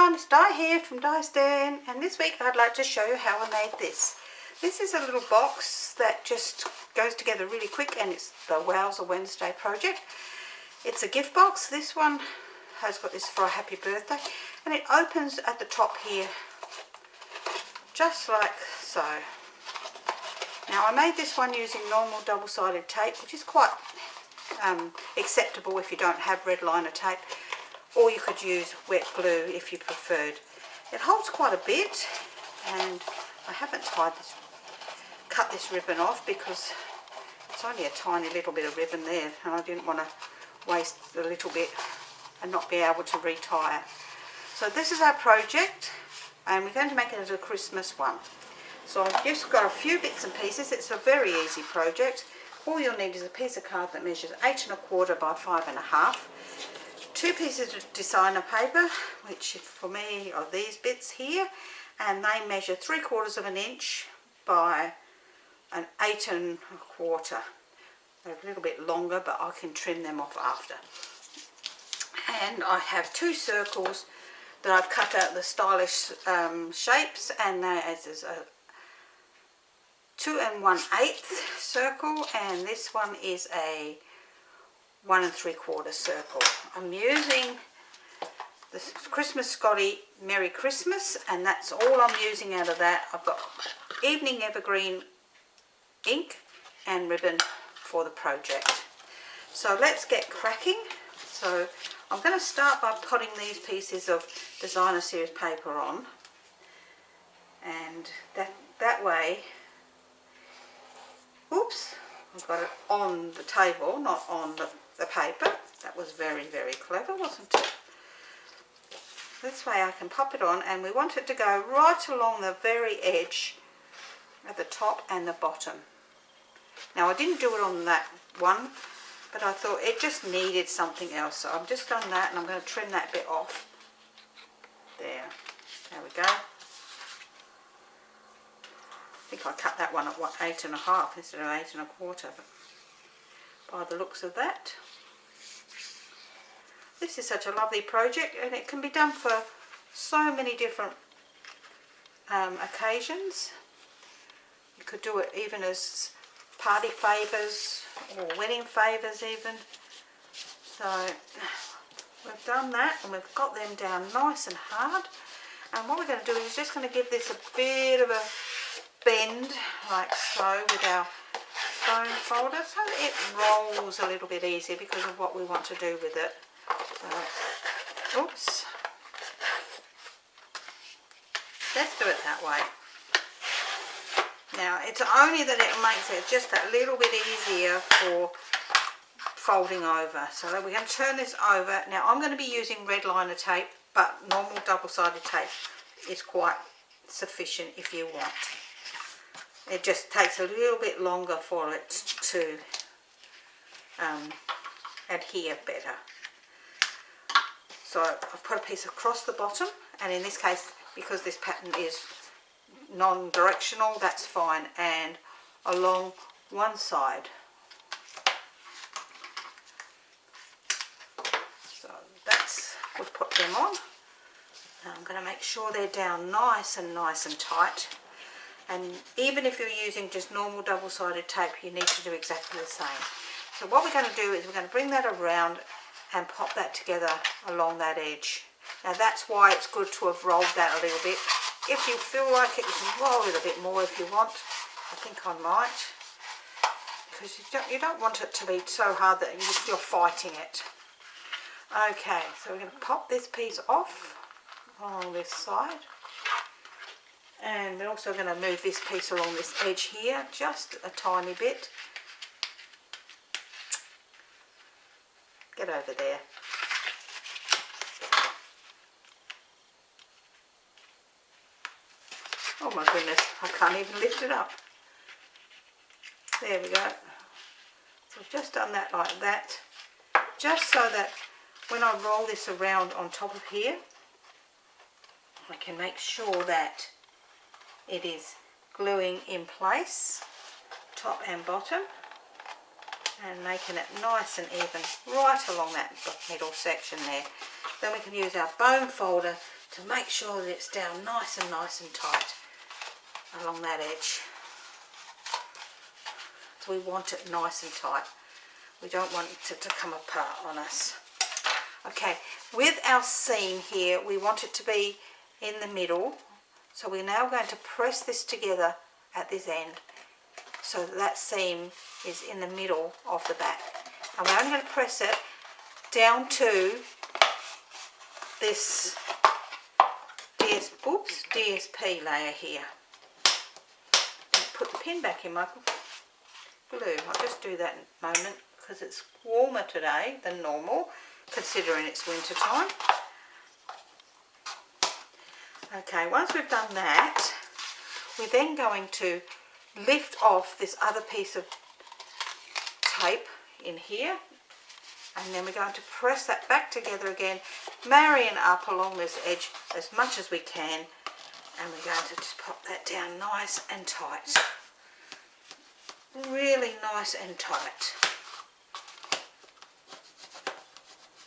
everyone, it's Di here from Di's Den, and this week I'd like to show you how I made this. This is a little box that just goes together really quick, and it's the Wowza Wednesday project. It's a gift box. This one has got this for a happy birthday, and it opens at the top here, just like so. Now I made this one using normal double-sided tape, which is quite acceptable if you don't have red liner tape. Or you could use wet glue if you preferred. It holds quite a bit, and I haven't cut this ribbon off because it's only a tiny little bit of ribbon there, and I didn't want to waste a little bit and not be able to retie it. So this is our project, and we're going to make it as a Christmas one. So I've just got a few bits and pieces. It's a very easy project. All you'll need is a piece of card that measures 8 1/4 by 5 1/2. 2 pieces of designer paper, which for me are these bits here, and they measure 3/4 of an inch by an 8 1/4. They're a little bit longer, but I can trim them off after. And I have 2 circles that I've cut out the stylish shapes, and that is a 2 1/8 circle, and this one is a 1 3/4 circle. I'm using the Christmas Scotty Merry Christmas, and that's all I'm using out of that. I've got Evening Evergreen ink and ribbon for the project. So let's get cracking. So I'm going to start by putting these pieces of designer series paper on, and that way, oops, I've got it on the table, not on the paper. That was very, very clever, wasn't it? This way I can pop it on, and we want it to go right along the very edge at the top and the bottom. Now I didn't do it on that one, but I thought it just needed something else, so I've just done that, and I'm going to trim that bit off. There we go. I think I cut that one at 8 1/2 instead of 8 1/4, but by the looks of that. This is such a lovely project, and it can be done for so many different occasions. You could do it even as party favours or wedding favours even. So we've done that, and we've got them down nice and hard, and what we're going to do is just going to give this a bit of a bend like so with our bone folder, so that it rolls a little bit easier because of what we want to do with it. So, oops, let's do it that way. Now it's only that it makes it just that little bit easier for folding over. So we're going to turn this over. Now I'm going to be using red liner tape, but normal double-sided tape is quite sufficient if you want. It just takes a little bit longer for it to adhere better. So I've put a piece across the bottom, and in this case, because this pattern is non-directional, that's fine, and along one side. So we've put them on. Now I'm going to make sure they're down nice and tight. And even if you're using just normal double-sided tape, you need to do exactly the same. So what we're going to do is we're going to bring that around and pop that together along that edge. Now that's why it's good to have rolled that a little bit. If you feel like it, you can roll it a bit more if you want. I think I might, because you don't want it to be so hard that you're fighting it. Okay, so we're going to pop this piece off along this side. And we're also going to move this piece along this edge here, just a tiny bit. Get over there. Oh my goodness, I can't even lift it up. There we go. So I've just done that like that, just so that when I roll this around on top of here, I can make sure that it is gluing in place, top and bottom, and making it nice and even right along that middle section there. Then we can use our bone folder to make sure that it's down nice and tight along that edge. So we want it nice and tight. We don't want it to come apart on us. Okay, with our seam here, we want it to be in the middle. So we're now going to press this together at this end so that seam is in the middle of the back. And we're only going to press it down to this DSP layer here. Put the pin back in, Michael. Glue. I'll just do that in a moment because it's warmer today than normal, considering it's winter time. Okay, once we've done that, we're then going to lift off this other piece of tape in here, and then we're going to press that back together again, marrying up along this edge as much as we can, and we're going to just pop that down nice and tight. Really nice and tight.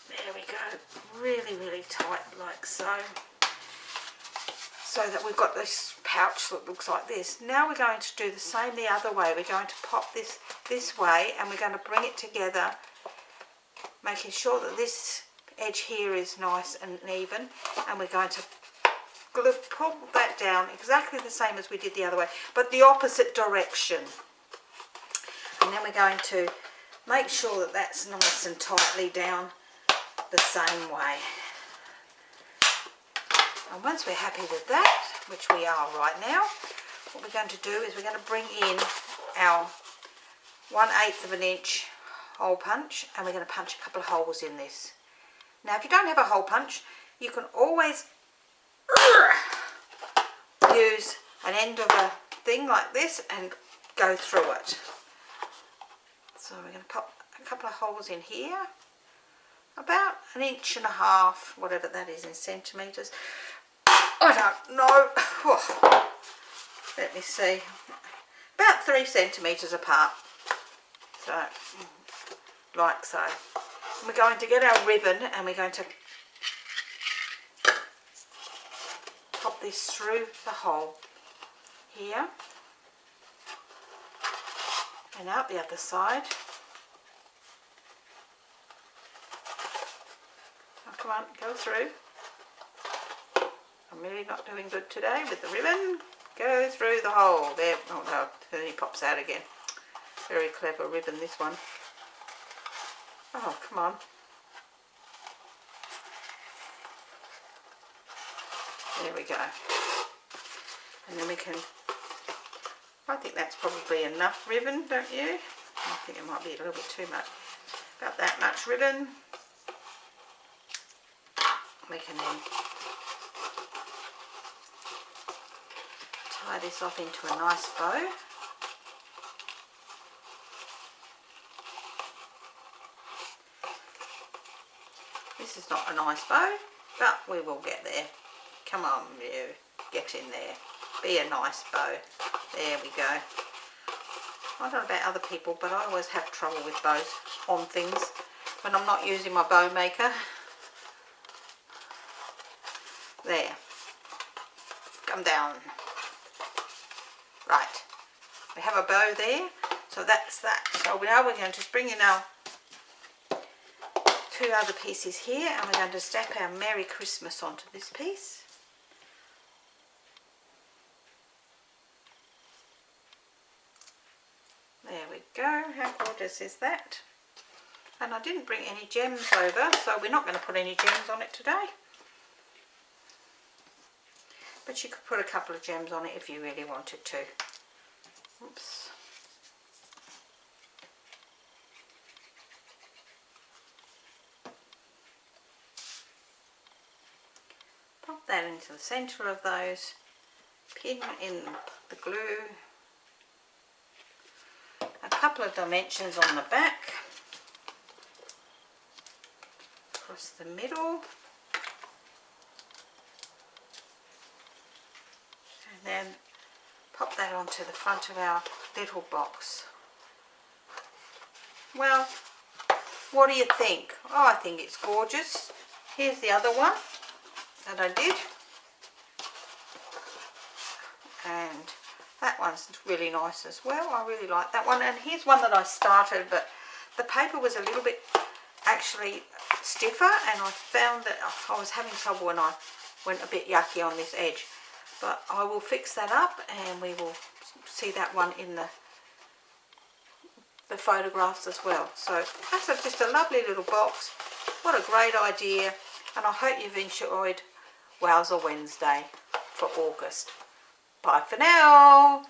There we go. Really tight, like so. So that we've got this pouch that looks like this. Now we're going to do the same the other way. We're going to pop this way, and we're going to bring it together, making sure that this edge here is nice and even, and we're going to pull that down exactly the same as we did the other way, but the opposite direction. And then we're going to make sure that that's nice and tightly down the same way. And once we're happy with that, which we are right now, what we're going to do is we're going to bring in our 1/8 of an inch hole punch, and we're going to punch a couple of holes in this. Now if you don't have a hole punch, you can always use an end of a thing like this and go through it. So we're going to pop a couple of holes in here, about 1.5 inches, whatever that is in centimetres. I don't know. Oh, let me see. About 3 centimetres apart. So, like so. And we're going to get our ribbon, and we're going to pop this through the hole here and out the other side. Oh, come on, go through. I'm really not doing good today with the ribbon. Go through the hole. There. Oh no, then he pops out again. Very clever ribbon, this one. Oh, come on. There we go. And then we can, I think that's probably enough ribbon, don't you? I think it might be a little bit too much. About that much ribbon. We can then tie this off into a nice bow. This is not a nice bow, but we will get there. Come on, you, get in there. Be a nice bow. There we go. I don't know about other people, but I always have trouble with bows on things when I'm not using my bow maker. There. Come down. Right. We have a bow there, so that's that. So now we're going to just bring in our 2 other pieces here, and we're going to stamp our Merry Christmas onto this piece. There we go. How gorgeous is that? And I didn't bring any gems over, so we're not going to put any gems on it today. But you could put a couple of gems on it if you really wanted to. Oops. Pop that into the centre of those. Pin in the glue. A couple of dimensions on the back. Across the middle. And then pop that onto the front of our little box. Well, what do you think? Oh, I think it's gorgeous. Here's the other one. that I did. And that one's really nice as well. I really like that one. And here's one that I started, but the paper was a little bit actually stiffer, and I found that I was having trouble when I went a bit yucky on this edge. But I will fix that up, and we will see that one in the photographs as well. So that's just a lovely little box. What a great idea, and I hope you've enjoyed Wowzer Wednesday for August. Bye for now.